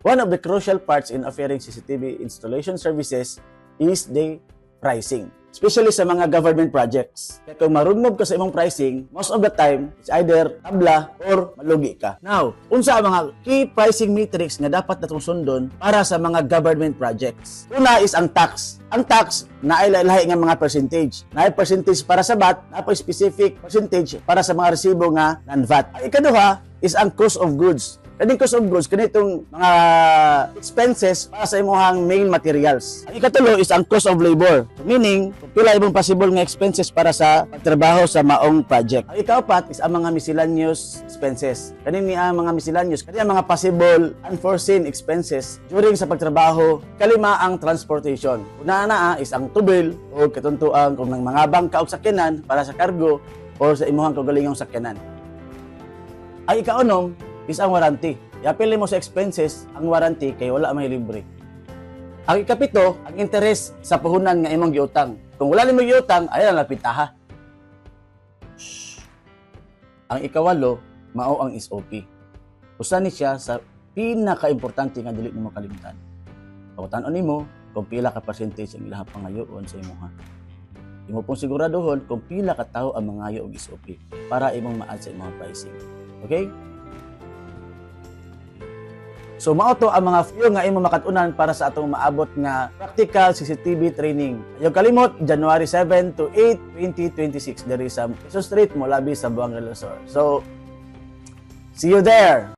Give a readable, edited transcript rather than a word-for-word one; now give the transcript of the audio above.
One of the crucial parts in offering CCTV installation services is the pricing, especially sa mga government projects. Kaya kung marunong ka sa imong pricing, most of the time, it's either tabla or malugi ka. Now, unsa ang mga key pricing metrics nga dapat natong sundon para sa mga government projects? Una is ang tax. Ang tax, naay-lahi nga mga percentage. Naay percentage para sa VAT, naay specific percentage para sa mga resibo nga non-VAT. Ang ikaduha is ang cost of goods. Kaning cost of goods, kanitong mga expenses para sa imong main materials. Ang ikatulo is ang cost of labor. So, meaning, pila imong possible nga expenses para sa pagtrabaho sa maong project. Ang ikaapat is ang mga miscellaneous expenses. Kaning ang mga miscellaneous, kani ang mga possible unforeseen expenses during sa pagtrabaho. Kalima ang transportation. Una na is ang tubil o katuntuan kung nang mga bangka o sakyanan para sa cargo o sa imong kaugalingong sakyanan. Ang ikaunom is ang warranty. Iapili mo sa expenses ang warranty kay wala may libre. Ang ikapito, ang interest sa puhunan nga imong giutang. Kung wala nimo giutang, ay lang lapitaha. Ang ikawalo, mao ang SOP. Usa ni siya sa pinaka-importante nga dili nimo kalimutan. Pagtan-on nimo kung pila ka percentage ang ilahang pangayoon sa imuha. Imo pong siguraduhon kung pila ka tawo ang mangayo og SOP para imong ma-add sa imong pricing. Okay? So mao to ang mga few nga imo makatunan para sa atong maabot nga practical CCTV training. Ayaw kalimot, January 7 to 8, 2026 diri sa Quezon Street, Molabi sa Buanga del Sur. So see you there.